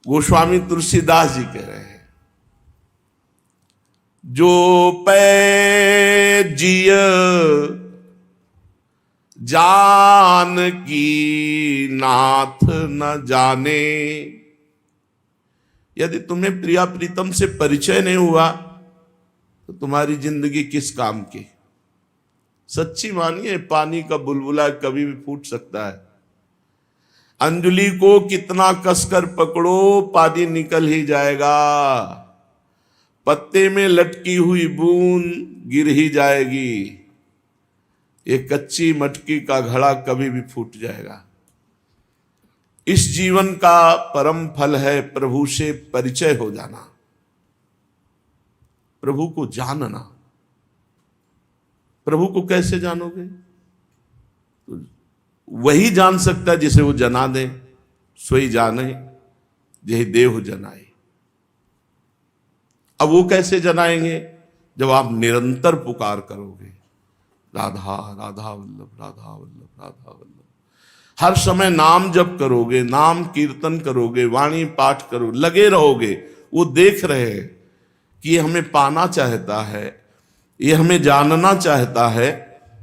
गोस्वामी तुलसीदास जी कह रहे हैं, जो पै जिय जान की नाथ न जाने। यदि तुम्हें प्रिया प्रीतम से परिचय नहीं हुआ तो तुम्हारी जिंदगी किस काम की। सच्ची मानिए, पानी का बुलबुला कभी भी फूट सकता है। अंजलि को कितना कसकर पकड़ो पानी निकल ही जाएगा। पत्ते में लटकी हुई बूंद गिर ही जाएगी। ये कच्ची मटकी का घड़ा कभी भी फूट जाएगा। इस जीवन का परम फल है प्रभु से परिचय हो जाना, प्रभु को जानना। प्रभु को कैसे जानोगे? तो वही जान सकता है जिसे वो जना दे। सोई जाने यही देव जनाए। अब वो कैसे जनाएंगे? जब आप निरंतर पुकार करोगे, राधा राधा वल्लभ, राधा वल्लभ, राधा वल्लभ। हर समय नाम जप करोगे, नाम कीर्तन करोगे, वाणी पाठ करो, लगे रहोगे। वो देख रहे हैं कि ये हमें पाना चाहता है, ये हमें जानना चाहता है,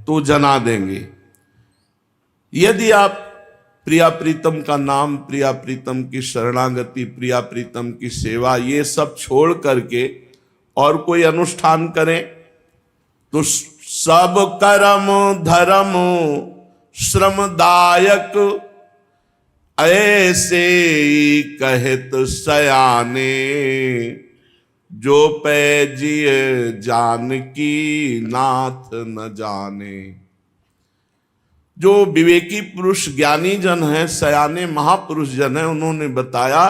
तो जना देंगे। यदि आप प्रिया प्रीतम का नाम, प्रिया प्रीतम की शरणागति, प्रिया प्रीतम की सेवा, ये सब छोड़ करके और कोई अनुष्ठान करें तो सब कर्म धर्म श्रमदायक ऐसे कहत सयाने। जो पै जिय जानकी नाथ न जाने। जो विवेकी पुरुष ज्ञानी जन है, सयाने महापुरुष जन है, उन्होंने बताया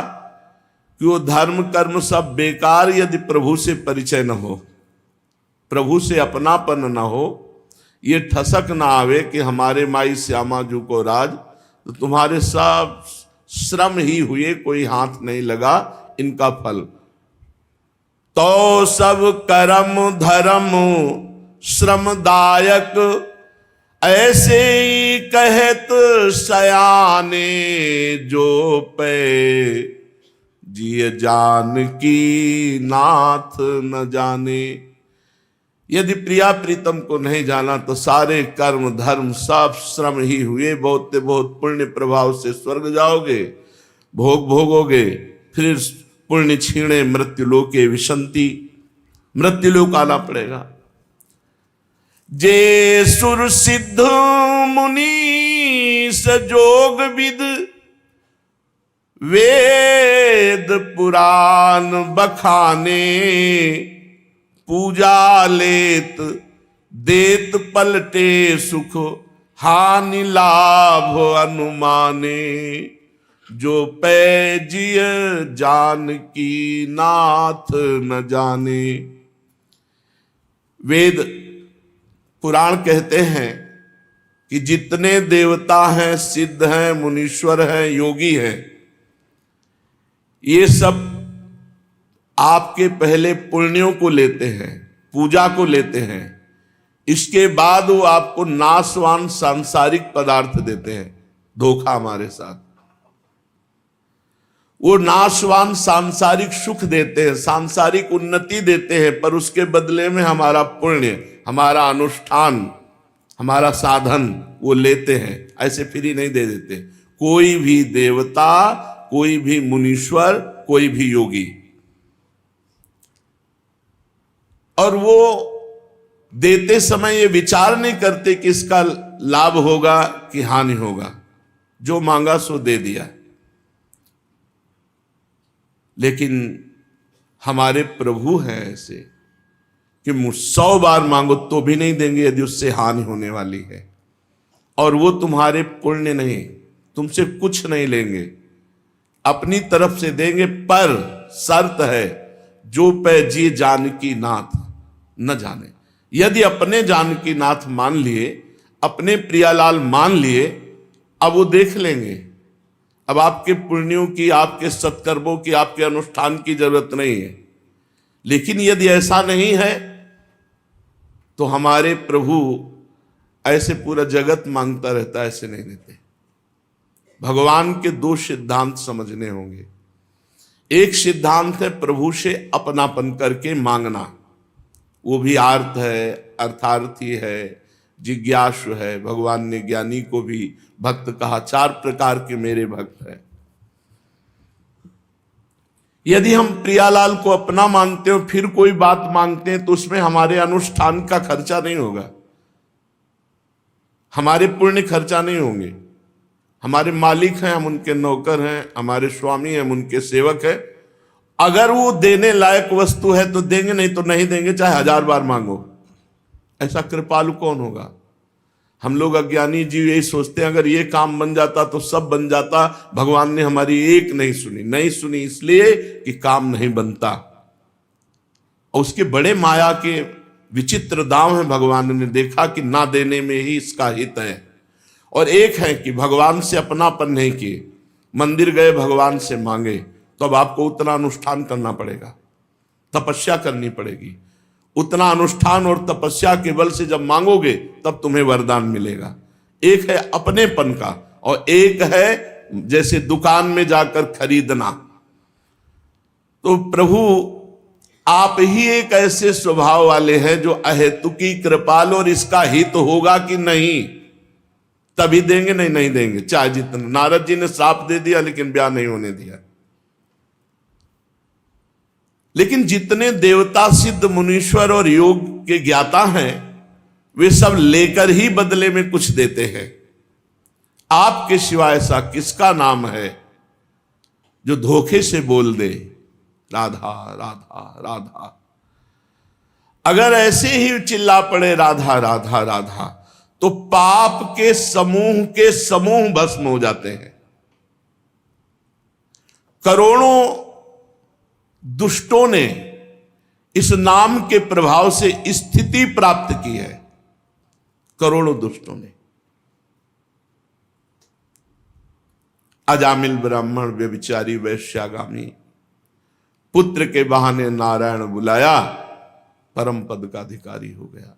कि वो धर्म कर्म सब बेकार यदि प्रभु से परिचय न हो, प्रभु से अपनापन न हो, ये ठसक ना आवे कि हमारे माई श्यामा जू को राज, तो तुम्हारे सब श्रम ही हुए, कोई हाथ नहीं लगा इनका फल। तो सब कर्म धर्म श्रमदायक ऐसे ही कहत सयाने। जो पे जिय जानकी नाथ न जाने। यदि प्रिया प्रीतम को नहीं जाना तो सारे कर्म धर्म सब श्रम ही हुए। बहुत बहुत पुण्य प्रभाव से स्वर्ग जाओगे, भोग भोगोगे, फिर पुण्य छीणे मृत्युलोके विशंति, मृत्युलोक आना पड़ेगा। जे सुर सिद्ध मुनि जोग विद वेद पुराण बखाने। पूजा लेत देत पलटे सुख हानि लाभ अनुमाने। जो पै जिय जानकी नाथ न जाने। वेद पुराण कहते हैं कि जितने देवता हैं, सिद्ध हैं, मुनीश्वर हैं, योगी हैं, ये सब आपके पहले पुण्यों को लेते हैं, पूजा को लेते हैं। इसके बाद वो आपको नाशवान सांसारिक पदार्थ देते हैं। धोखा हमारे साथ। वो नाशवान सांसारिक सुख देते हैं, सांसारिक उन्नति देते हैं, पर उसके बदले में हमारा पुण्य, हमारा अनुष्ठान, हमारा साधन वो लेते हैं। ऐसे फ्री नहीं दे देते कोई भी देवता, कोई भी मुनीश्वर, कोई भी योगी। और वो देते समय ये विचार नहीं करते कि इसका लाभ होगा कि हानि होगा। जो मांगा सो दे दिया। लेकिन हमारे प्रभु हैं ऐसे कि 100 बार मांगो तो भी नहीं देंगे यदि उससे हानि होने वाली है। और वो तुम्हारे पुण्य नहीं, तुमसे कुछ नहीं लेंगे, अपनी तरफ से देंगे। पर शर्त है, जो पै जिय जानकी नाथ न जाने। यदि अपने जानकी नाथ मान लिए, अपने प्रियालाल मान लिए, अब वो देख लेंगे। अब आपके पुण्यों की, आपके सत्कर्मों की, आपके अनुष्ठान की जरूरत नहीं है। लेकिन यदि ऐसा नहीं है तो हमारे प्रभु ऐसे पूरा जगत मांगता रहता है, ऐसे नहीं देते। भगवान के 2 सिद्धांत समझने होंगे। एक सिद्धांत है प्रभु से अपनापन करके मांगना, वो भी आर्त है, अर्थार्थी है, जिज्ञासु है। भगवान ने ज्ञानी को भी भक्त कहा, 4 प्रकार के मेरे भक्त हैं। यदि हम प्रियालाल को अपना मानते हो फिर कोई बात मांगते हैं तो उसमें हमारे अनुष्ठान का खर्चा नहीं होगा, हमारे पुण्य खर्चा नहीं होंगे। हमारे मालिक हैं, हम उनके नौकर हैं, हमारे स्वामी हैं, हम उनके सेवक हैं। अगर वो देने लायक वस्तु है तो देंगे, नहीं तो नहीं देंगे, चाहे 1000 बार मांगो। ऐसा कृपालु कौन होगा? हम लोग अज्ञानी जीव यही सोचते हैं अगर ये काम बन जाता तो सब बन जाता। भगवान ने हमारी एक नहीं सुनी, नहीं सुनी इसलिए कि काम नहीं बनता। और उसके बड़े माया के विचित्र दाव हैं। भगवान ने देखा कि ना देने में ही इसका हित है। और एक है कि भगवान से अपनापन नहीं किए, मंदिर गए भगवान से मांगे, तो अब आपको उतना अनुष्ठान करना पड़ेगा, तपस्या करनी पड़ेगी। उतना अनुष्ठान और तपस्या के बल से जब मांगोगे तब तुम्हें वरदान मिलेगा। एक है अपनेपन का और एक है जैसे दुकान में जाकर खरीदना। तो प्रभु आप ही एक ऐसे स्वभाव वाले हैं जो अहेतुकी कृपाल, और इसका हित होगा कि नहीं तभी देंगे, नहीं नहीं देंगे चाहे जितना। नारद जी ने श्राप दे दिया लेकिन ब्याह नहीं होने दिया। लेकिन जितने देवता सिद्ध मुनीश्वर और योग के ज्ञाता हैं वे सब लेकर ही बदले में कुछ देते हैं। आपके सिवा ऐसा किसका नाम है जो धोखे से बोल दे राधा राधा राधा? अगर ऐसे ही चिल्ला पड़े राधा राधा राधा तो पाप के समूह भस्म हो जाते हैं। करोड़ों दुष्टों ने इस नाम के प्रभाव से स्थिति प्राप्त की है, करोड़ों दुष्टों ने। अजामिल ब्राह्मण व्यभिचारी वैश्यागामी पुत्र के बहाने नारायण बुलाया, परम पद का अधिकारी हो गया।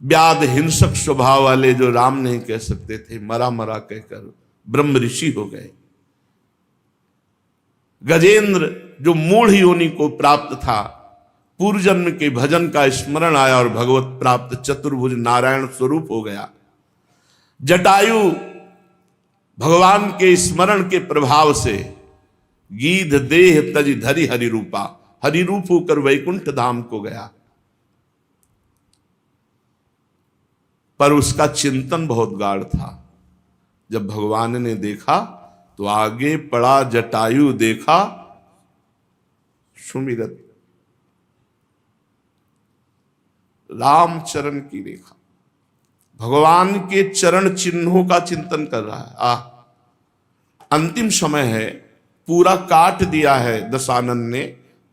व्याध हिंसक स्वभाव वाले जो राम नहीं कह सकते थे, मरा मरा कहकर ब्रह्म ऋषि हो गए। गजेंद्र जो मूढ़ योनि को प्राप्त था, पूर्व जन्म के भजन का स्मरण आया और भगवत प्राप्त चतुर्भुज नारायण स्वरूप हो गया। जटायु भगवान के स्मरण के प्रभाव से गीध देह तज धरि हरि रूपा, हरि रूप होकर वैकुंठ धाम को गया। पर उसका चिंतन बहुत गाढ़ था। जब भगवान ने देखा तो आगे पड़ा जटायु, देखा सुमिरत राम चरण की रेखा, भगवान के चरण चिन्हों का चिंतन कर रहा है। अंतिम समय है, पूरा काट दिया है दशानन ने,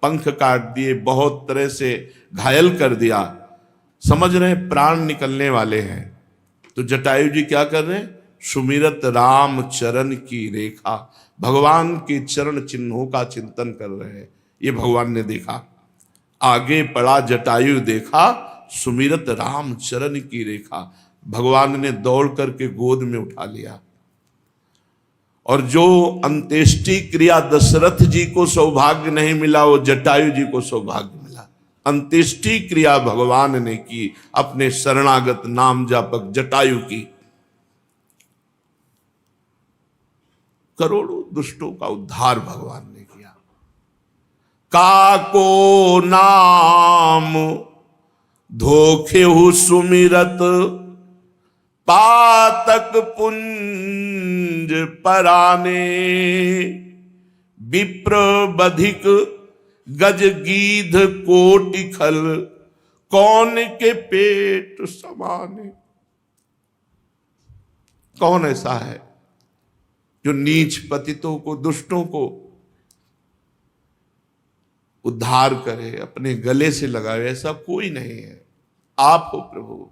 पंख काट दिए, बहुत तरह से घायल कर दिया, समझ रहे हैं प्राण निकलने वाले हैं। तो जटायु जी क्या कर रहे हैं? सुमिरत राम चरण की रेखा, भगवान के चरण चिन्हों का चिंतन कर रहे हैं। ये भगवान ने देखा। आगे पड़ा जटायु, देखा सुमिरत राम चरण की रेखा, भगवान ने दौड़ करके गोद में उठा लिया। और जो अंत्येष्टि क्रिया दशरथ जी को सौभाग्य नहीं मिला वो जटायु जी को सौभाग्य मिला। अंत्येष्टि क्रिया भगवान ने की अपने शरणागत नाम जापक जटायु की। करोड़ों दुष्टों का उद्धार भगवान ने किया। काको नाम धोखे हु सुमिरत, पातक पुंज पराने, विप्र बधिक गज गीध कोटि खल, कौन के पेट समाने। कौन ऐसा है जो नीच पतितों को, दुष्टों को उद्धार करे, अपने गले से लगावे? ऐसा कोई नहीं है। आप हो प्रभु।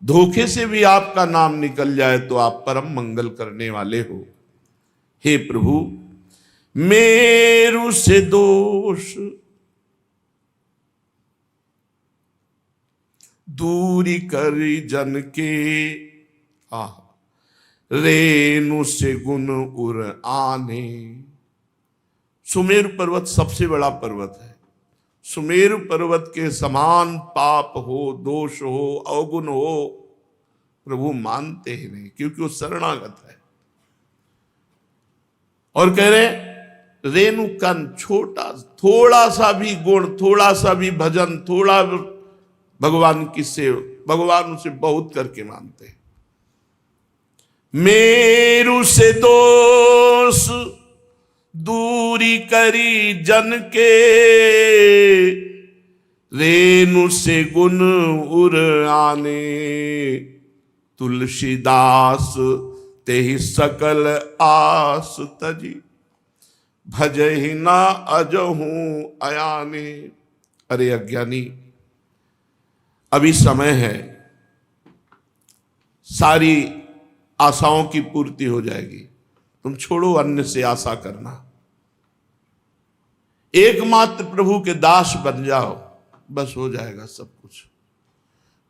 धोखे से भी आपका नाम निकल जाए तो आप परम मंगल करने वाले हो। हे प्रभु, मेरु से दोष दूरी कर जन के, रेणु से गुण उर आने। सुमेरु पर्वत सबसे बड़ा पर्वत है। सुमेरु पर्वत के समान पाप हो, दोष हो, अवगुण हो, प्रभु मानते ही नहीं, क्योंकि वो शरणागत है। और कह रहे रेणु कण, छोटा थोड़ा सा भी गुण, थोड़ा सा भी भजन, थोड़ा भगवान की सेवा, भगवान उसे बहुत करके मानते हैं। मेरु से दोष दूरी करी जन के, रेणु से गुण उर आने। तुलसीदास तेहि सकल आस तजी, भजहि ना अजहूं अयाने। अरे अज्ञानी, अभी समय है, सारी आशाओं की पूर्ति हो जाएगी। तुम छोड़ो अन्य से आशा करना, एकमात्र प्रभु के दास बन जाओ, बस हो जाएगा सब कुछ।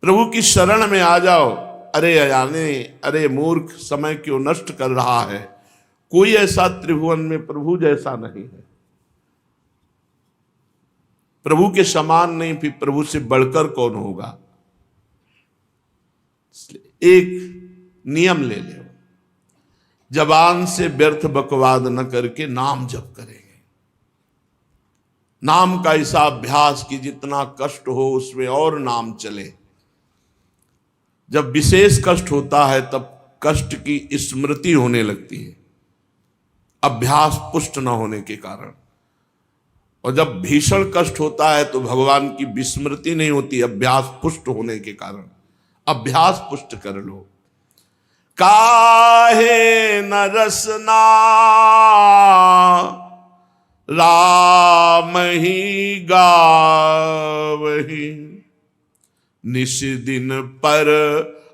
प्रभु की शरण में आ जाओ। अरे अयाने, अरे मूर्ख, समय क्यों नष्ट कर रहा है? कोई ऐसा त्रिभुवन में प्रभु जैसा नहीं है। प्रभु के समान नहीं, फिर प्रभु से बढ़कर कौन होगा? एक नियम ले लो, जबान से व्यर्थ बकवाद न करके नाम जप करेंगे। नाम का ऐसा अभ्यास कि जितना कष्ट हो उसमें और नाम चले। जब विशेष कष्ट होता है तब कष्ट की स्मृति होने लगती है, अभ्यास पुष्ट न होने के कारण। और जब भीषण कष्ट होता है तो भगवान की विस्मृति नहीं होती, अभ्यास पुष्ट होने के कारण। अभ्यास पुष्ट कर लो। काहे न रसना राम ही गावही, निश दिन पर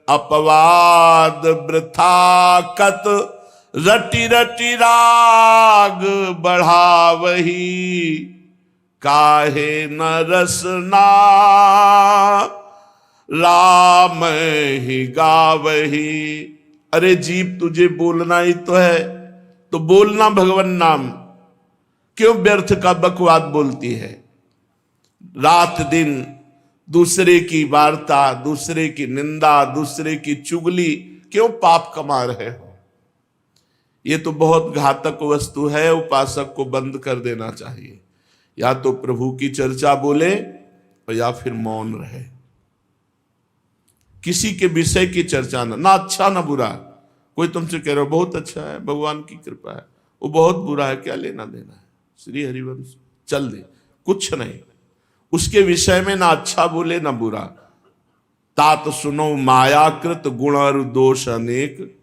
अपवाद वृथा कत, रटि रटि राग बढ़ावही। काहे न रसना राम ही गावही। अरे जीव, तुझे बोलना ही तो है, तो बोलना भगवान नाम। क्यों व्यर्थ का बकवाद बोलती है? रात दिन दूसरे की वार्ता, दूसरे की निंदा, दूसरे की चुगली, क्यों पाप कमा रहे हो? ये तो बहुत घातक वस्तु है। उपासक को बंद कर देना चाहिए। या तो प्रभु की चर्चा बोले और या फिर मौन रहे। किसी के विषय की चर्चा ना अच्छा ना बुरा। कोई तुमसे कह रहा हो बहुत अच्छा है, भगवान की कृपा है, वो बहुत बुरा है, क्या लेना देना है? श्री हरिवंश चल दे, कुछ नहीं। उसके विषय में ना अच्छा बोले ना बुरा। तात सुनो मायाकृत गुण और दोष अनेक,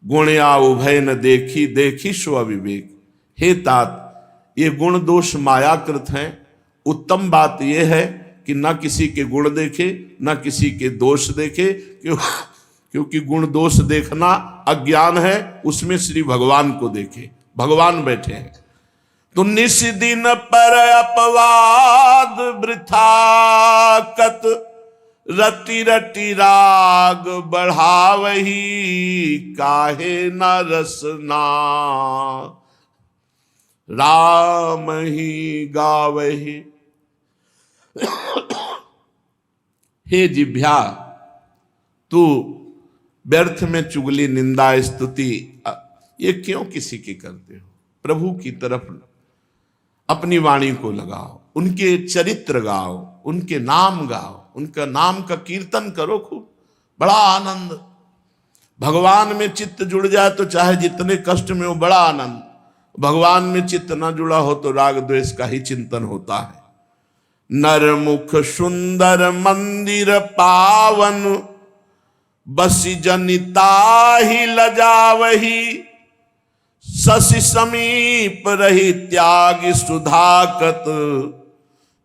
गुण या उभय न देखी, देखी स्व विवेक। हे तात, ये गुण दोष मायाकृत हैं। उत्तम बात यह है कि ना किसी के गुण देखे ना किसी के दोष देखे, क्योंकि गुण दोष देखना अज्ञान है। उसमें श्री भगवान को देखे, भगवान बैठे हैं। तो निस दिन पर अपवाद वृथा कत, रति रति राग बढ़ावही। काहे न रसना राम ही गावही। हे जिभ्या, तू व्यर्थ में चुगली, निंदा, स्तुति ये क्यों किसी की करते हो? प्रभु की तरफ अपनी वाणी को लगाओ, उनके चरित्र गाओ, उनके नाम गाओ, उनका नाम का कीर्तन करो खूब। बड़ा आनंद। भगवान में चित्त जुड़ जाए तो चाहे जितने कष्ट में हो, बड़ा आनंद। भगवान में चित्त न जुड़ा हो तो राग द्वेष का ही चिंतन होता है। नर मुख सुंदर मंदिर पावन, बसी जनिता ही लजावही। शशि समीप रही त्याग सुधाकत,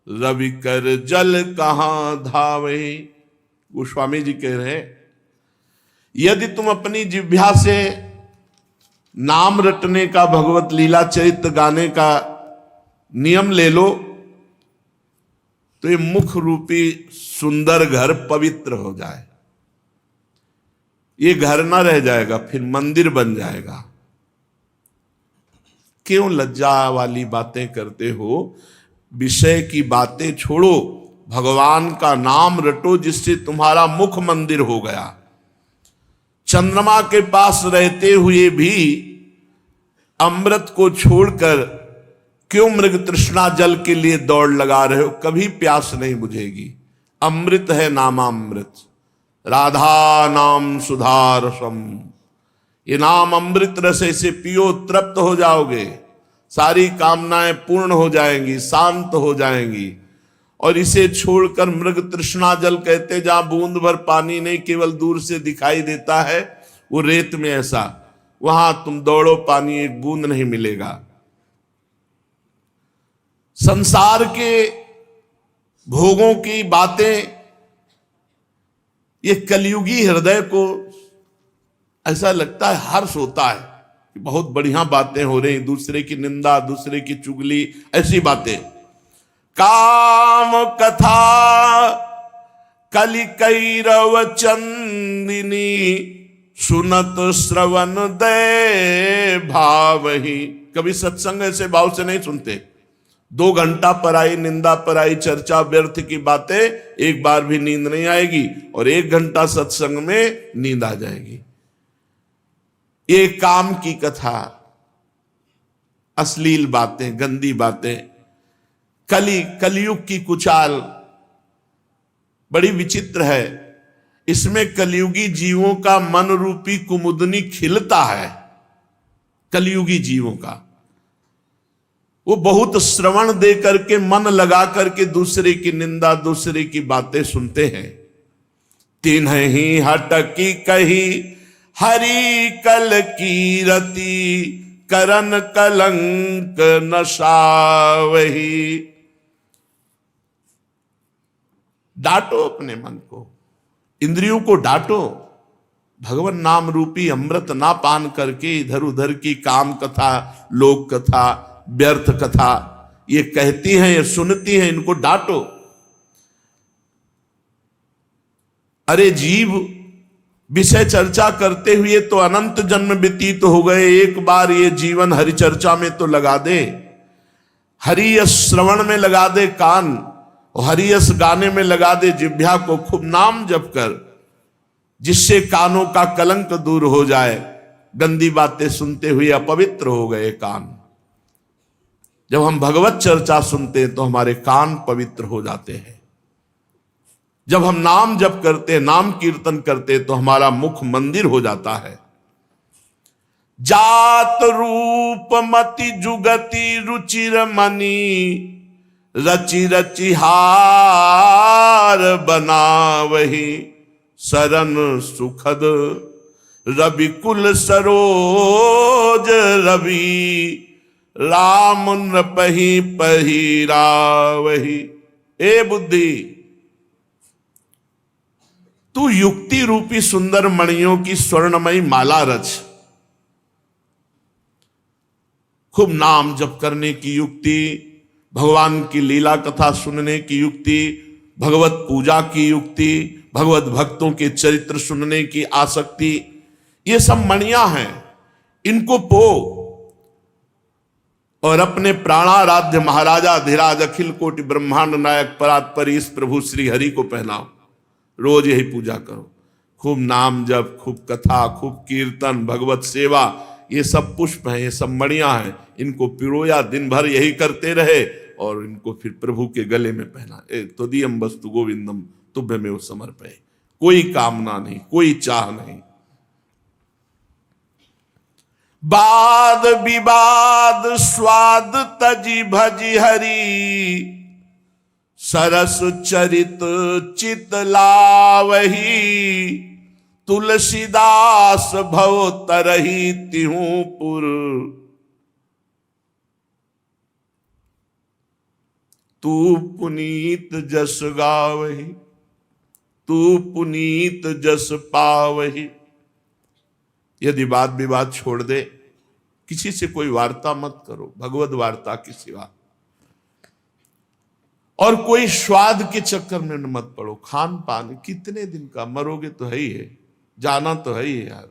रवि कर जल कहां धावे। गोस्वामी जी कह रहे, यदि तुम अपनी जिह्वा से नाम रटने का, भगवत लीला चरित्र गाने का नियम ले लो तो ये मुख रूपी सुंदर घर पवित्र हो जाए। ये घर ना रह जाएगा, फिर मंदिर बन जाएगा। क्यों लज्जा वाली बातें करते हो? विषय की बातें छोड़ो, भगवान का नाम रटो, जिससे तुम्हारा मुख मंदिर हो गया। चंद्रमा के पास रहते हुए भी अमृत को छोड़कर क्यों मृग तृष्णा जल के लिए दौड़ लगा रहे हो? कभी प्यास नहीं बुझेगी। अमृत है नामामृत, राधा नाम सुधा रसम। ये नाम अमृत रस से पियो, तृप्त हो जाओगे, सारी कामनाएं पूर्ण हो जाएंगी, शांत हो जाएंगी। और इसे छोड़कर मृग तृष्णा जल कहते, जहां बूंद भर पानी नहीं, केवल दूर से दिखाई देता है, वो रेत में ऐसा, वहां तुम दौड़ो, पानी एक बूंद नहीं मिलेगा। संसार के भोगों की बातें, ये कलयुगी हृदय को ऐसा लगता है, हर्ष होता है कि बहुत बढ़िया बातें हो रही, दूसरे की निंदा, दूसरे की चुगली, ऐसी बातें। काम कथा कलिकैरव चंदिनी, सुनत श्रवण दे भावही। कभी सत्संग ऐसे भाव से नहीं सुनते। 2 घंटा पर आई निंदा, पर आई चर्चा, व्यर्थ की बातें, एक बार भी नींद नहीं आएगी, और 1 घंटा सत्संग में नींद आ जाएगी। ये काम की कथा, अश्लील बातें, गंदी बातें, कलयुग की कुचाल बड़ी विचित्र है। इसमें कलयुगी जीवों का मन रूपी कुमुदनी खिलता है। कलयुगी जीवों का वो बहुत श्रवण दे करके, मन लगा करके दूसरे की निंदा, दूसरे की बातें सुनते हैं। तिन्हि हटकी कही हरि कल कीरति, करन कलंक नशावही। डांटो अपने मन को, इंद्रियों को डांटो। भगवान नाम रूपी अमृत ना पान करके इधर उधर की काम कथा, लोक कथा, व्यर्थ कथा ये कहती हैं, ये सुनती हैं, इनको डांटो। अरे जीव विषय चर्चा करते हुए तो अनंत जन्म व्यतीत हो गए, एक बार ये जीवन हरि चर्चा में तो लगा दे, हरि यश श्रवण में लगा दे कान, और हरि यश गाने में लगा दे जिह्वा को। खूब नाम जप कर, जिससे कानों का कलंक दूर हो जाए। गंदी बातें सुनते हुए अपवित्र हो गए कान। जब हम भगवत चर्चा सुनते हैं तो हमारे कान पवित्र हो जाते हैं। जब हम नाम जप करते हैं, नाम कीर्तन करते हैं, तो हमारा मुख मंदिर हो जाता है। जात रूप मति जुगति रुचिर मनी, रचि रचि हार बनावही। शरण सुखद रवि कुल सरोज रवि, राम नृपहि पहिरावही। ए बुद्धि, तू युक्ति रूपी सुंदर मणियों की स्वर्णमयी माला रच। खूब नाम जप करने की युक्ति, भगवान की लीला कथा सुनने की युक्ति, भगवत पूजा की युक्ति, भगवत भक्तों के चरित्र सुनने की आसक्ति, ये सब मणियां हैं। इनको पो और अपने प्राणाराध्य महाराजा धीराज अखिल कोटि ब्रह्मांड नायक परात्परी इस प्रभु श्री हरि को पहनाओ। रोज यही पूजा करो। खूब नाम जप, खूब कथा, खूब कीर्तन, भगवत सेवा, ये सब पुष्प हैं, ये सब मणियां हैं। इनको पिरोया, दिन भर यही करते रहे, और इनको फिर प्रभु के गले में पहना। त्वदीयं वस्तु गोविंदम तुभ्यमेव समर्पये। कोई कामना नहीं, कोई चाह नहीं। वाद विवाद स्वाद तजी भजी हरि, सरस चरित चित लावही। तुलसीदास भव तरही तिहूं पुर, तू पुनीत जस गावही। तू पुनीत जस पावही। यदि वाद विवाद छोड़ दे, किसी से कोई वार्ता मत करो भगवत वार्ता के सिवा, और कोई स्वाद के चक्कर में मत पड़ो। खान पान कितने दिन का, मरोगे तो है ही है। जाना तो है ही यार,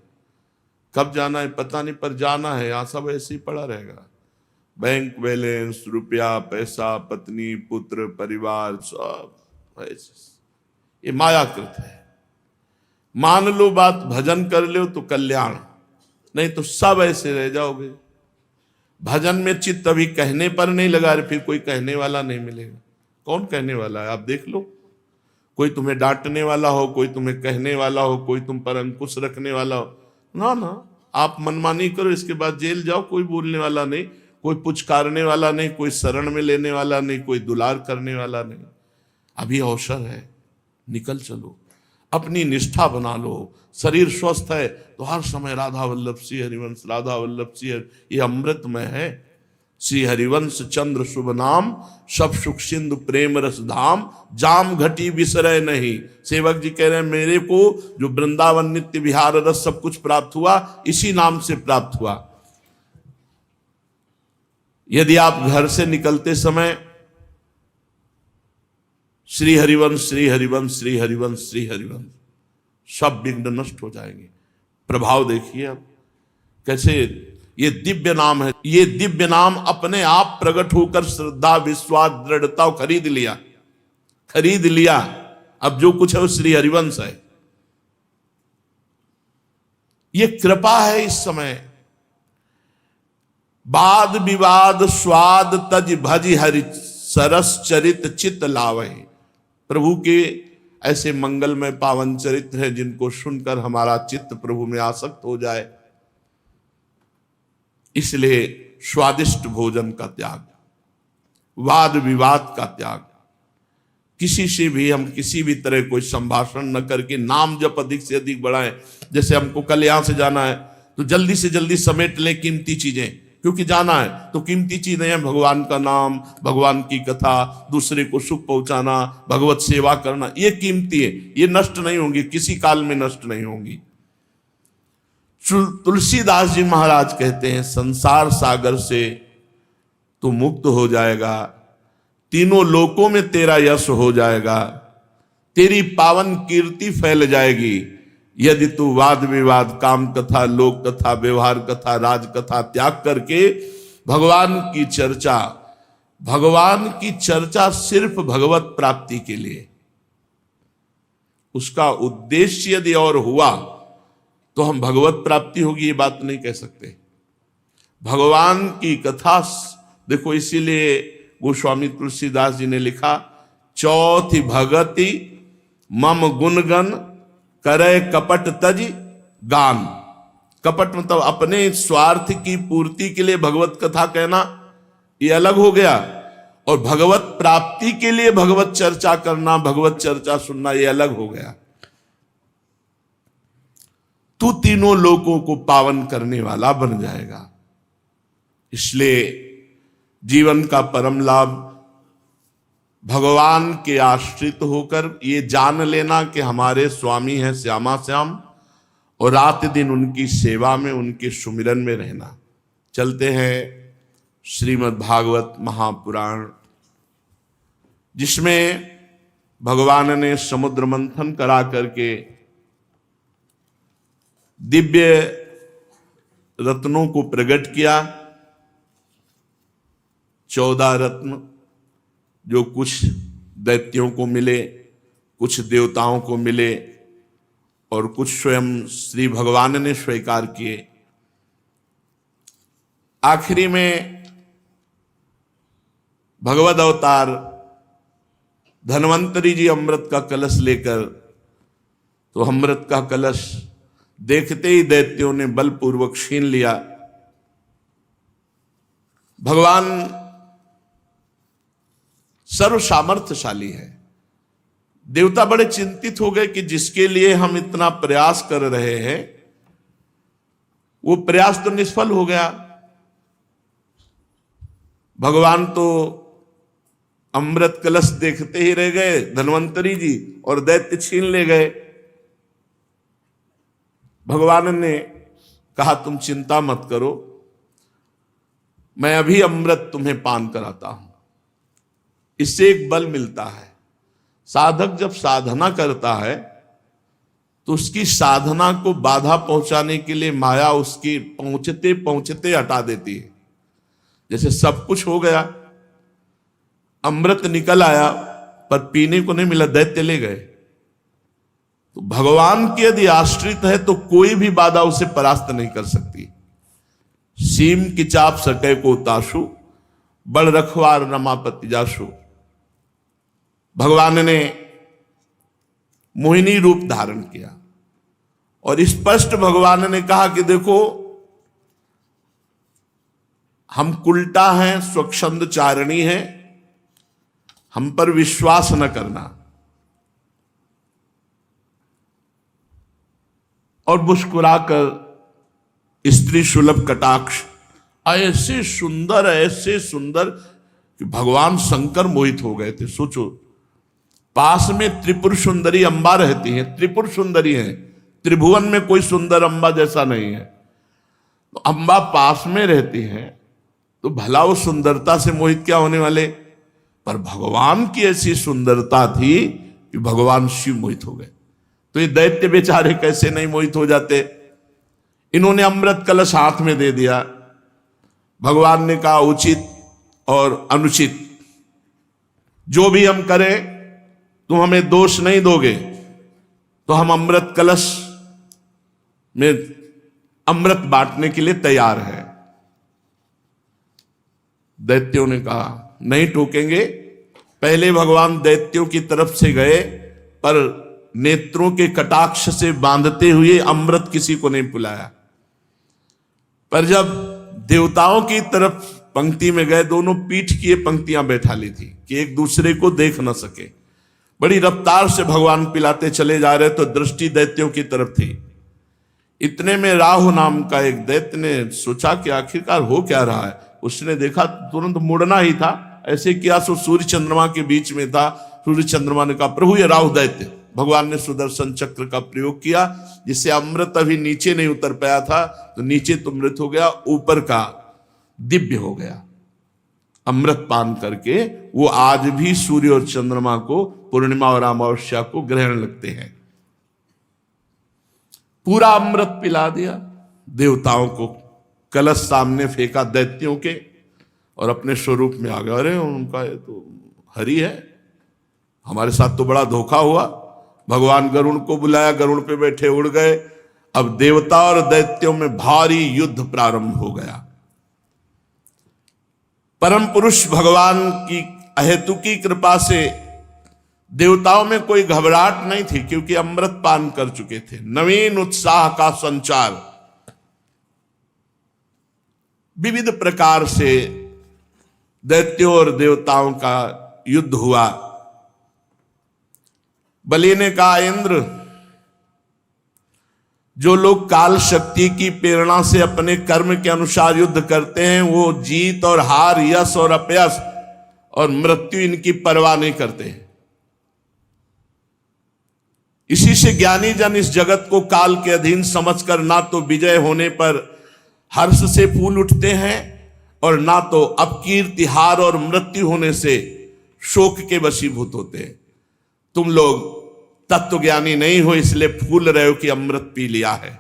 कब जाना है पता नहीं, पर जाना है। यहाँ सब ऐसे ही पड़ा रहेगा, बैंक बैलेंस, रुपया पैसा, पत्नी पुत्र परिवार सब ऐसे। ये मायाकृत है। मान लो बात भजन कर लो तो कल्याण, नहीं तो सब ऐसे रह जाओगे। भजन में चित्त अभी कहने पर नहीं लगा रहे, फिर कोई कहने वाला नहीं मिलेगा। कौन कहने वाला है आप देख लो, कोई तुम्हें डांटने वाला हो, कोई तुम्हें कहने वाला हो, कोई तुम पर अंकुश रखने वाला हो ना ना, आप मनमानी करो, इसके बाद जेल जाओ, कोई बोलने वाला नहीं, कोई पुचकारने वाला नहीं, कोई शरण में लेने वाला नहीं, कोई दुलार करने वाला नहीं। अभी अवसर है, निकल चलो, अपनी निष्ठा बना लो। शरीर स्वस्थ है तो हर समय राधा वल्लभ श्री हरिवंश, राधा वल्लभ श्री हरि, ये अमृतमय है। श्री हरिवंश चंद्र शुभ नाम, सब सुख सिंधु प्रेम रस धाम, जाम घटी विसरय नहीं। सेवक जी कह रहे हैं मेरे को जो वृंदावन नित्य विहार रस सब कुछ प्राप्त हुआ, इसी नाम से प्राप्त हुआ। यदि आप घर से निकलते समय श्री हरिवंश श्री हरिवंश श्री हरिवंश श्री हरिवंश, सब विघ्न नष्ट हो जाएंगे। प्रभाव देखिए अब कैसे, ये दिव्य नाम है, ये दिव्य नाम अपने आप प्रकट होकर श्रद्धा विश्वास दृढ़ता खरीद लिया, खरीद लिया। अब जो कुछ है वो श्री हरिवंश है। ये कृपा है इस समय। वाद विवाद स्वाद तज भज हरि सरस चरित चित लावे। प्रभु के ऐसे मंगलमय पावन चरित्र है जिनको सुनकर हमारा चित्त प्रभु में आसक्त हो जाए। इसलिए स्वादिष्ट भोजन का त्याग, वाद विवाद का त्याग, किसी से भी हम किसी भी तरह कोई संभाषण न करके नाम जप अधिक से अधिक बढ़ाएं। जैसे हमको कल यहां से जाना है तो जल्दी से जल्दी समेट लें कीमती चीजें, क्योंकि जाना है तो कीमती चीजें हैं भगवान का नाम, भगवान की कथा, दूसरे को सुख पहुंचाना, भगवत सेवा करना, ये कीमती है, ये नष्ट नहीं होंगी, किसी काल में नष्ट नहीं होंगी। तुलसीदास जी महाराज कहते हैं संसार सागर से तू मुक्त हो जाएगा, तीनों लोकों में तेरा यश हो जाएगा, तेरी पावन कीर्ति फैल जाएगी यदि तू वाद विवाद काम कथा लोक कथा व्यवहार कथा राज कथा त्याग करके भगवान की चर्चा, भगवान की चर्चा सिर्फ भगवत प्राप्ति के लिए, उसका उद्देश्य यदि और हुआ तो हम भगवत प्राप्ति होगी ये बात नहीं कह सकते। भगवान की कथा देखो, इसीलिए गोस्वामी तुलसीदास जी ने लिखा चौथी भगति मम गुणगन करे कपट तज गान। कपट मतलब अपने स्वार्थ की पूर्ति के लिए भगवत कथा कहना, ये अलग हो गया, और भगवत प्राप्ति के लिए भगवत चर्चा करना, भगवत चर्चा सुनना, ये अलग हो गया। तू तीनों लोगों को पावन करने वाला बन जाएगा। इसलिए जीवन का परम लाभ भगवान के आश्रित होकर ये जान लेना कि हमारे स्वामी हैं श्यामा श्याम, और रात दिन उनकी सेवा में उनके सुमिरन में रहना। चलते हैं श्रीमद् भागवत महापुराण, जिसमें भगवान ने समुद्र मंथन करा करके दिव्य रत्नों को प्रकट किया। 14 रत्न जो कुछ दैत्यों को मिले, कुछ देवताओं को मिले, और कुछ स्वयं श्री भगवान ने स्वीकार किए। आखिरी में भगवद अवतार धन्वंतरी जी अमृत का कलश लेकर, तो अमृत का कलश देखते ही दैत्यों ने बलपूर्वक छीन लिया। भगवान सर्व सामर्थ्यशाली है। देवता बड़े चिंतित हो गए कि जिसके लिए हम इतना प्रयास कर रहे हैं वो प्रयास तो निष्फल हो गया। भगवान तो अमृत कलश देखते ही रह गए धन्वंतरी जी, और दैत्य छीन ले गए। भगवान ने कहा तुम चिंता मत करो, मैं अभी अमृत तुम्हें पान कराता हूं। इससे एक बल मिलता है। साधक जब साधना करता है तो उसकी साधना को बाधा पहुंचाने के लिए माया उसकी पहुंचते पहुंचते हटा देती है। जैसे सब कुछ हो गया, अमृत निकल आया, पर पीने को नहीं मिला, दैत्य ले गए। तो भगवान के यदि आश्रित है तो कोई भी बाधा उसे परास्त नहीं कर सकती। सीम की चाप सके को ताशु, बड़ रखवार रमापति जाशु। भगवान ने मोहिनी रूप धारण किया और स्पष्ट भगवान ने कहा कि देखो, हम कुलटा हैं, स्वच्छंद चारणी हैं, हम पर विश्वास न करना। और मुस्कुराकर स्त्री सुलभ कटाक्ष, ऐसे सुंदर कि भगवान शंकर मोहित हो गए थे। सोचो, पास में त्रिपुर सुंदरी अंबा रहती है, त्रिपुर सुंदरी है, त्रिभुवन में कोई सुंदर अंबा जैसा नहीं है। तो अंबा पास में रहती है तो भला वो सुंदरता से मोहित क्या होने वाले। पर भगवान की ऐसी सुंदरता थी कि भगवान शिव मोहित हो गए। तो ये दैत्य बेचारे कैसे नहीं मोहित हो जाते। इन्होंने अमृत कलश हाथ में दे दिया। भगवान ने कहा उचित और अनुचित जो भी हम करें तुम हमें दोष नहीं दोगे, तो हम अमृत कलश में अमृत बांटने के लिए तैयार हैं। दैत्यों ने कहा नहीं टोकेंगे। पहले भगवान दैत्यों की तरफ से गए, पर नेत्रों के कटाक्ष से बांधते हुए अमृत किसी को नहीं पिलाया। पर जब देवताओं की तरफ पंक्ति में गए, दोनों पीठ की पंक्तियां बैठा ली थी कि एक दूसरे को देख न सके। बड़ी रफ्तार से भगवान पिलाते चले जा रहे, तो दृष्टि दैत्यों की तरफ थी। इतने में राहु नाम का एक दैत्य ने सोचा कि आखिरकार हो क्या रहा है। उसने देखा, तुरंत मुड़ना ही था, ऐसे किया सो सूर्य चंद्रमा के बीच में था। सूर्य चंद्रमा ने कहा प्रभु ये राहु दैत्य। भगवान ने सुदर्शन चक्र का प्रयोग किया, जिससे अमृत अभी नीचे नहीं उतर पाया था, तो नीचे तो मृत हो गया, ऊपर का दिव्य हो गया। अमृत पान करके वो आज भी सूर्य और चंद्रमा को, पूर्णिमा और अमावस्या को ग्रहण लगते हैं। पूरा अमृत पिला दिया देवताओं को, कलश सामने फेंका दैत्यों के, और अपने स्वरूप में आ गए। अरे उनका ये तो हरि है, हमारे साथ तो बड़ा धोखा हुआ। भगवान गरुड़ को बुलाया, गरुड़ पे बैठे उड़ गए। अब देवता और दैत्यों में भारी युद्ध प्रारंभ हो गया। परम पुरुष भगवान की अहेतुकी कृपा से देवताओं में कोई घबराहट नहीं थी, क्योंकि अमृत पान कर चुके थे। नवीन उत्साह का संचार, विविध प्रकार से दैत्यों और देवताओं का युद्ध हुआ। बलि ने कहा इंद्र, जो लोग काल शक्ति की प्रेरणा से अपने कर्म के अनुसार युद्ध करते हैं, वो जीत और हार, यश और अपयश और मृत्यु इनकी परवाह नहीं करते हैं। इसी से ज्ञानी जन इस जगत को काल के अधीन समझकर ना तो विजय होने पर हर्ष से फूल उठते हैं, और ना तो अपकीर्ति, हार और मृत्यु होने से शोक के वशीभूत होते हैं। तुम लोग तत्वज्ञानी नहीं हो, इसलिए फूल रहे हो कि अमृत पी लिया है।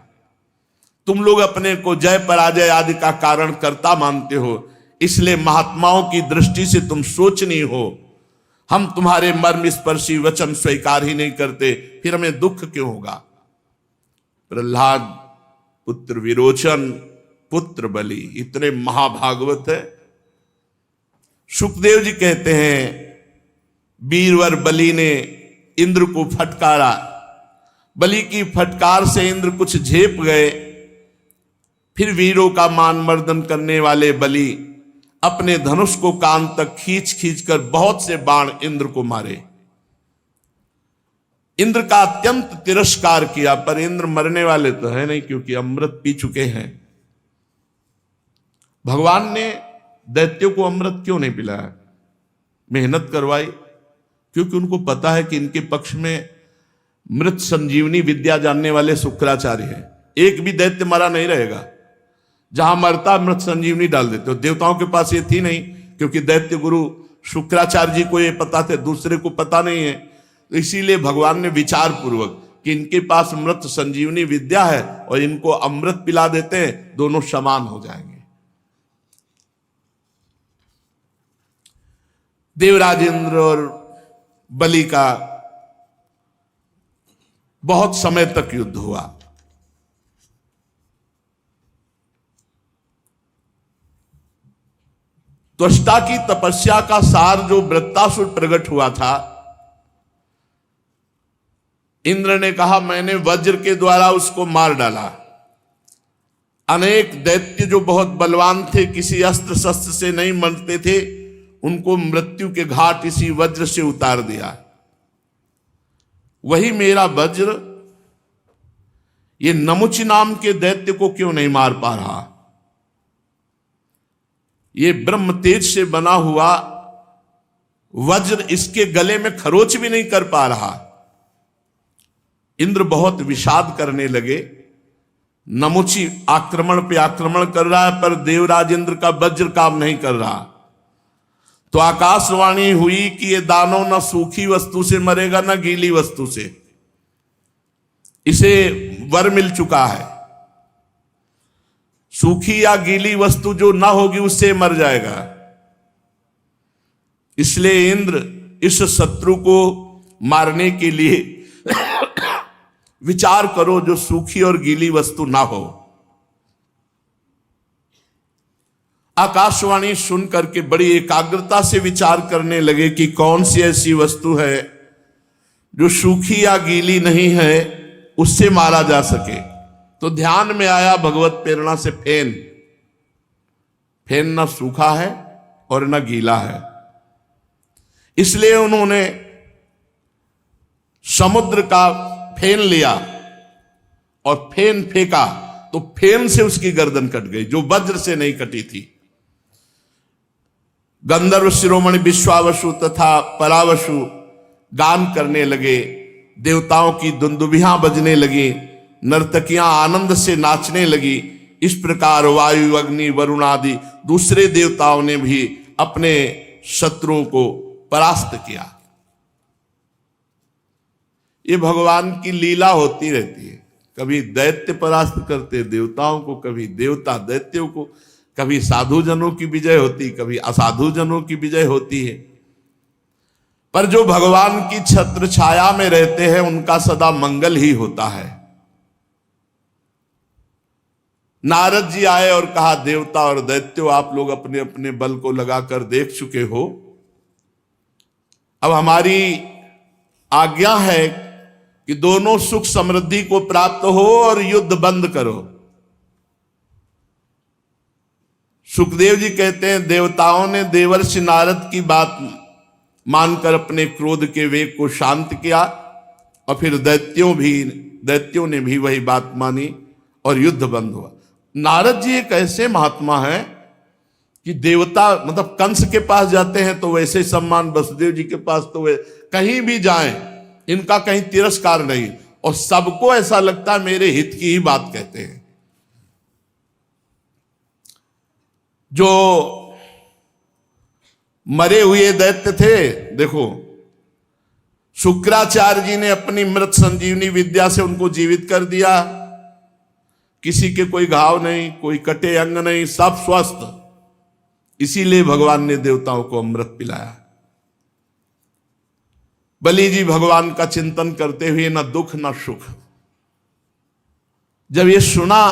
तुम लोग अपने को जय पराजय आदि का कारण कर्ता मानते हो, इसलिए महात्माओं की दृष्टि से तुम सोचनीय हो। हम तुम्हारे मर्म स्पर्शी वचन स्वीकार ही नहीं करते, फिर हमें दुख क्यों होगा। प्रहलाद पुत्र विरोचन, पुत्र बलि, इतने महाभागवत है। सुखदेव जी कहते हैं वीरवर बलि ने इंद्र को फटकारा। बलि की फटकार से इंद्र कुछ झेप गए। फिर वीरों का मान मर्दन करने वाले बलि अपने धनुष को कान तक खींच खींच कर बहुत से बाण इंद्र को मारे। इंद्र का अत्यंत तिरस्कार किया, पर इंद्र मरने वाले तो है नहीं, क्योंकि अमृत पी चुके हैं। भगवान ने दैत्यों को अमृत क्यों नहीं पिलाया, मेहनत करवाई? क्योंकि उनको पता है कि इनके पक्ष में मृत संजीवनी विद्या जानने वाले शुक्राचार्य हैं। एक भी दैत्य मरा नहीं रहेगा, जहां मरता मृत संजीवनी डाल देते हो। देवताओं के पास ये थी नहीं, क्योंकि दैत्य गुरु शुक्राचार्य जी को ये पता थे, दूसरे को पता नहीं है। तो इसीलिए भगवान ने विचार पूर्वक कि इनके पास अमृत संजीवनी विद्या है और इनको अमृत पिला देते हैं, दोनों समान हो जाएंगे। देवराजेंद्र और बलि का बहुत समय तक युद्ध हुआ। त्वष्टा की तपस्या का सार जो वृत्तासुर प्रकट हुआ था, इंद्र ने कहा मैंने वज्र के द्वारा उसको मार डाला। अनेक दैत्य जो बहुत बलवान थे, किसी अस्त्र शस्त्र से नहीं मरते थे, उनको मृत्यु के घाट इसी वज्र से उतार दिया। वही मेरा वज्र ये नमुच नाम के दैत्य को क्यों नहीं मार पा रहा? ये ब्रह्म तेज से बना हुआ वज्र इसके गले में खरोच भी नहीं कर पा रहा। इंद्र बहुत विषाद करने लगे। नमुची आक्रमण पे आक्रमण कर रहा है, पर देवराज इंद्र का वज्र काम नहीं कर रहा। तो आकाशवाणी हुई कि ये दानव न सूखी वस्तु से मरेगा न गीली वस्तु से, इसे वर मिल चुका है। सूखी या गीली वस्तु जो ना होगी उससे मर जाएगा। इसलिए इंद्र इस शत्रु को मारने के लिए विचार करो जो सूखी और गीली वस्तु ना हो। आकाशवाणी सुन करके बड़ी एकाग्रता से विचार करने लगे कि कौन सी ऐसी वस्तु है जो सूखी या गीली नहीं है, उससे मारा जा सके। तो ध्यान में आया भगवत प्रेरणा से फेन। फेन ना सूखा है और ना गीला है, इसलिए उन्होंने समुद्र का फेन लिया और फेन फेंका, तो फेन से उसकी गर्दन कट गई जो वज्र से नहीं कटी थी। गंधर्व शिरोमणि विश्वावसु तथा परावसु गान करने लगे, देवताओं की दुंदुभियां बजने लगी, नर्तकियां आनंद से नाचने लगी। इस प्रकार वायु, अग्नि, वरुण आदि दूसरे देवताओं ने भी अपने शत्रुओं को परास्त किया। ये भगवान की लीला होती रहती है। कभी दैत्य परास्त करते देवताओं को, कभी देवता दैत्यों को, कभी साधु जनों की विजय होती, कभी असाधु जनों की विजय होती है। पर जो भगवान की छत्र छाया में रहते हैं उनका सदा मंगल ही होता है। नारद जी आए और कहा देवता और दैत्यों, आप लोग अपने अपने बल को लगाकर देख चुके हो, अब हमारी आज्ञा है कि दोनों सुख समृद्धि को प्राप्त हो और युद्ध बंद करो। सुखदेव जी कहते हैं देवताओं ने देवर्षि नारद की बात मानकर अपने क्रोध के वेग को शांत किया और फिर दैत्यों ने भी वही बात मानी और युद्ध बंद हुआ। नारद जी एक ऐसे महात्मा हैं कि देवता मतलब कंस के पास जाते हैं तो वैसे सम्मान, वसुदेव जी के पास तो वे कहीं भी जाएं इनका कहीं तिरस्कार नहीं, और सबको ऐसा लगता है मेरे हित की ही बात कहते हैं। जो मरे हुए दैत्य थे, देखो शुक्राचार्य जी ने अपनी मृत संजीवनी विद्या से उनको जीवित कर दिया। किसी के कोई घाव नहीं, कोई कटे अंग नहीं, सब स्वस्थ। इसीलिए भगवान ने देवताओं को अमृत पिलाया। बलि जी भगवान का चिंतन करते हुए न दुख न सुख। जब ये सुना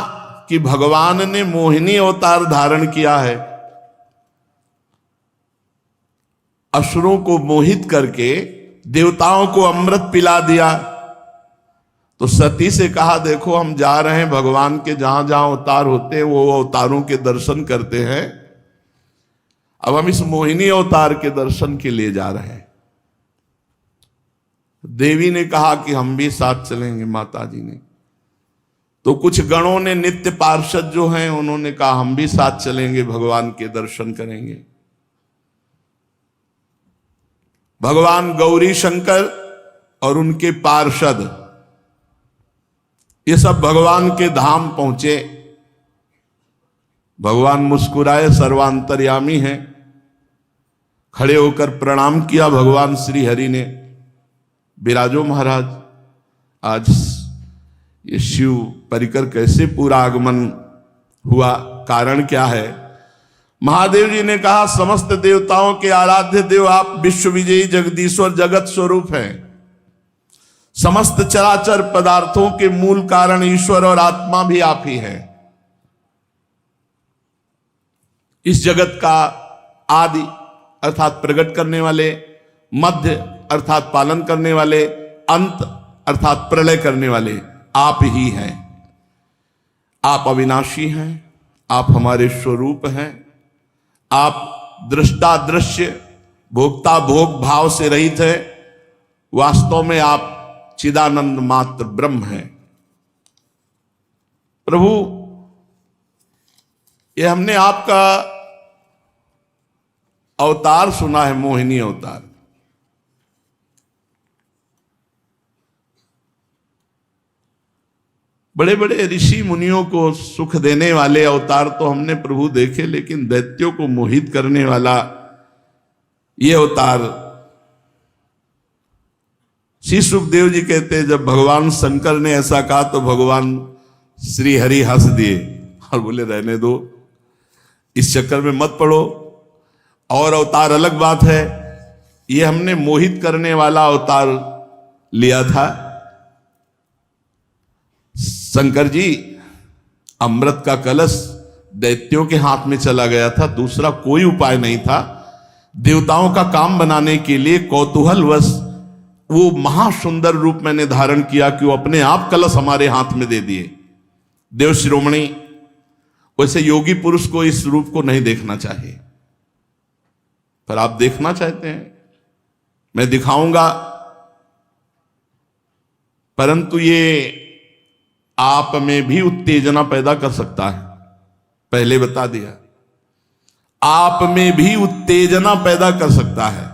कि भगवान ने मोहिनी अवतार धारण किया है, असुरों को मोहित करके देवताओं को अमृत पिला दिया, तो सती से कहा देखो हम जा रहे हैं भगवान के जहां जहां अवतार होते हैं वो अवतारों के दर्शन करते हैं, अब हम इस मोहिनी अवतार के दर्शन के लिए जा रहे हैं। देवी ने कहा कि हम भी साथ चलेंगे, माता जी ने। तो कुछ गणों ने, नित्य पार्षद जो हैं, उन्होंने कहा हम भी साथ चलेंगे, भगवान के दर्शन करेंगे। भगवान गौरी शंकर और उनके पार्षद ये सब भगवान के धाम पहुंचे। भगवान मुस्कुराए, सर्वांतर्यामी हैं, खड़े होकर प्रणाम किया भगवान श्री हरि ने, विराजो महाराज। आज ये शिव परिकर कैसे पूरा आगमन हुआ, कारण क्या है? महादेव जी ने कहा समस्त देवताओं के आराध्य देव आप विश्व विजयी जगदीश्वर जगत स्वरूप हैं। समस्त चराचर पदार्थों के मूल कारण ईश्वर और आत्मा भी आप ही हैं। इस जगत का आदि अर्थात प्रकट करने वाले, मध्य अर्थात पालन करने वाले, अंत अर्थात प्रलय करने वाले आप ही हैं। आप अविनाशी हैं, आप हमारे स्वरूप हैं। आप दृष्टा दृश्य, भोक्ता भोग भाव से रहित है। वास्तव में आप चिदानंद मात्र ब्रह्म हैं। प्रभु, ये हमने आपका अवतार सुना है, मोहिनी अवतार। बड़े बड़े ऋषि मुनियों को सुख देने वाले अवतार तो हमने प्रभु देखे, लेकिन दैत्यों को मोहित करने वाला ये अवतार। श्री सुखदेव जी कहते हैं जब भगवान शंकर ने ऐसा कहा तो भगवान श्री हरि हंस दिए और बोले रहने दो, इस चक्कर में मत पड़ो। और अवतार अलग बात है, ये हमने मोहित करने वाला अवतार लिया था। शंकर जी, अमृत का कलश दैत्यों के हाथ में चला गया था, दूसरा कोई उपाय नहीं था। देवताओं का काम बनाने के लिए कौतूहलवश वो महासुंदर रूप मैंने धारण किया कि वो अपने आप कलश हमारे हाथ में दे दिए। देव शिरोमणि, वैसे योगी पुरुष को इस रूप को नहीं देखना चाहिए, पर आप देखना चाहते हैं, मैं दिखाऊंगा। परंतु ये आप में भी उत्तेजना पैदा कर सकता है, पहले बता दिया। आप में भी उत्तेजना पैदा कर सकता है।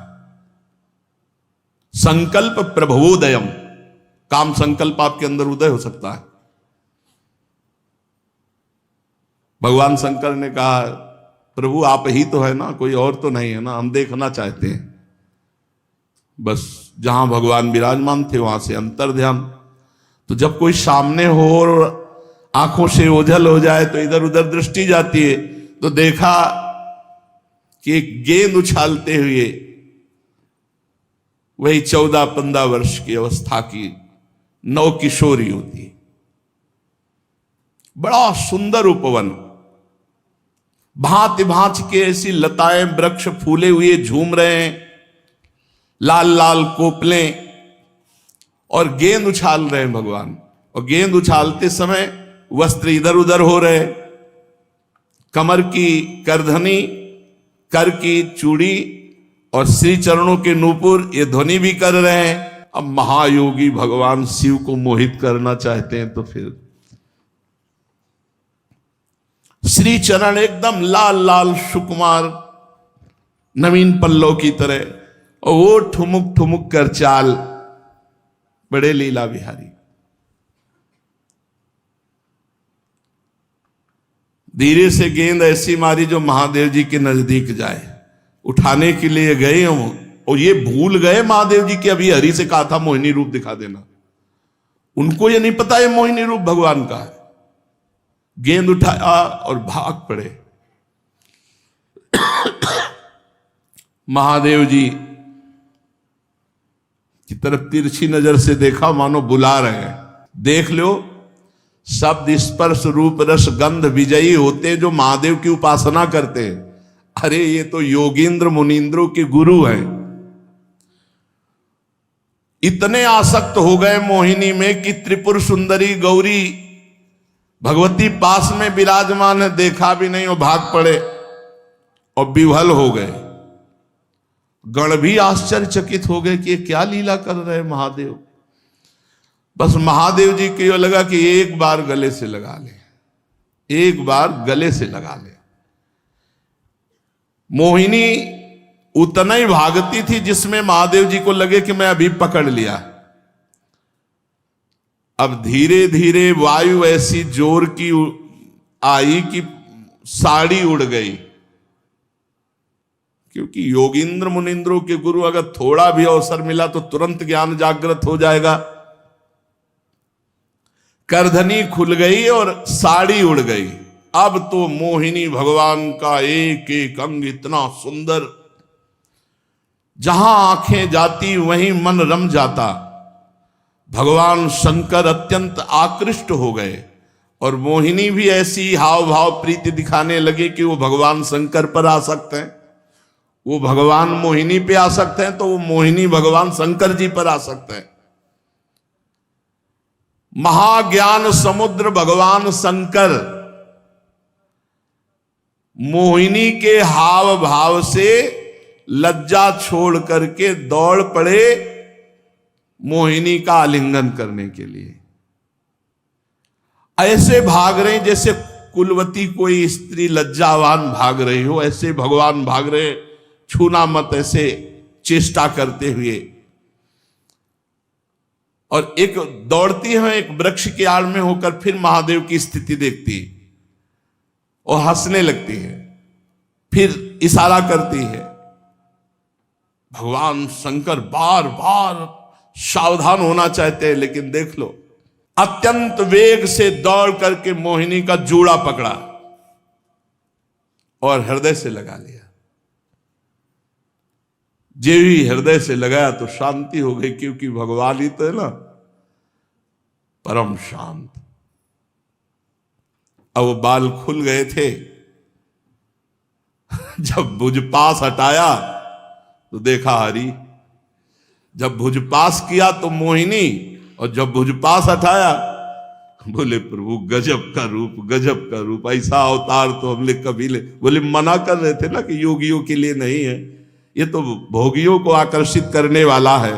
संकल्प प्रभवोदयम, काम संकल्प आपके अंदर उदय हो सकता है। भगवान शंकर ने कहा प्रभु आप ही तो है ना, कोई और तो नहीं है ना, हम देखना चाहते हैं। बस जहां भगवान विराजमान थे वहां से अंतर ध्यान। तो जब कोई सामने हो और आंखों से ओझल हो जाए तो इधर उधर दृष्टि जाती है, तो देखा कि एक गेंद उछालते हुए वही 14-15 वर्ष की अवस्था की नव किशोरी होती। बड़ा सुंदर उपवन, भांति भांति के ऐसी लताएं वृक्ष फूले हुए झूम रहे हैं, लाल लाल कोपलें, और गेंद उछाल रहे हैं भगवान। और गेंद उछालते समय वस्त्र इधर उधर हो रहे, कमर की करधनी, कर की चूड़ी और श्री चरणों के नूपुर ये ध्वनि भी कर रहे हैं। अब महायोगी भगवान शिव को मोहित करना चाहते हैं तो फिर श्री चरण एकदम लाल लाल सुकुमार नवीन पल्लव की तरह, और वो ठुमुक ठुमुक कर चाल, बड़े लीला बिहारी। धीरे से गेंद ऐसी मारी जो महादेव जी के नजदीक जाए, उठाने के लिए गए हम, और ये भूल गए महादेव जी के अभी हरि से कहा था मोहिनी रूप दिखा देना। उनको ये नहीं पता ये मोहिनी रूप भगवान का है। गेंद उठाया और भाग पड़े। महादेव जी की तरफ तिरछी नजर से देखा, मानो बुला रहे हैं। देख लो, शब्द स्पर्श रूप रस गंध विजयी होते जो महादेव की उपासना करते हैं। अरे ये तो योगींद्र मुनींद्रों के गुरु हैं। इतने आसक्त हो गए मोहिनी में कि त्रिपुर सुंदरी गौरी भगवती पास में विराजमान है, देखा भी नहीं और भाग पड़े और विह्वल हो गए। गण भी आश्चर्यचकित हो गए कि ये क्या लीला कर रहे महादेव। बस महादेव जी को ये लगा कि एक बार गले से लगा ले, एक बार गले से लगा ले। मोहिनी उतना ही भागती थी जिसमें महादेव जी को लगे कि मैं अभी पकड़ लिया। अब धीरे धीरे वायु ऐसी जोर की आई कि साड़ी उड़ गई, क्योंकि योगींद्र मुनींद्रों के गुरु अगर थोड़ा भी अवसर मिला तो तुरंत ज्ञान जागृत हो जाएगा। करधनी खुल गई और साड़ी उड़ गई। अब तो मोहिनी भगवान का एक एक अंग इतना सुंदर, जहां आंखें जाती वहीं मन रम जाता। भगवान शंकर अत्यंत आकृष्ट हो गए और मोहिनी भी ऐसी हाव भाव प्रीति दिखाने लगे कि वो भगवान शंकर पर आ सकते हैं, वो भगवान मोहिनी पे आ सकते हैं, तो वो मोहिनी भगवान शंकर जी पर आ सकते हैं। महाज्ञान समुद्र भगवान शंकर मोहिनी के हाव भाव से लज्जा छोड़ करके दौड़ पड़े मोहिनी का आलिंगन करने के लिए। ऐसे भाग रहे जैसे कुलवती कोई स्त्री लज्जावान भाग रही हो, ऐसे भगवान भाग रहे, छूना मत, ऐसे चेष्टा करते हुए। और एक दौड़ती है, एक वृक्ष की आड़ में होकर फिर महादेव की स्थिति देखती और हंसने लगती है, फिर इशारा करती है। भगवान शंकर बार बार सावधान होना चाहते हैं, लेकिन देख लो, अत्यंत वेग से दौड़ करके मोहिनी का जूड़ा पकड़ा और हृदय से लगा लिया। जे भी हृदय से लगाया तो शांति हो गई, क्योंकि भगवान ही तो है ना परम शांत। अब वो बाल खुल गए थे। जब भुज पास हटाया तो देखा हरि, जब भुज पास किया तो मोहिनी, और जब भुज पास हटाया बोले प्रभु गजब का रूप, गजब का रूप, ऐसा अवतार तो हमने कभी ले। बोले मना कर रहे थे ना कि योगियों के लिए नहीं है, ये तो भोगियों को आकर्षित करने वाला है।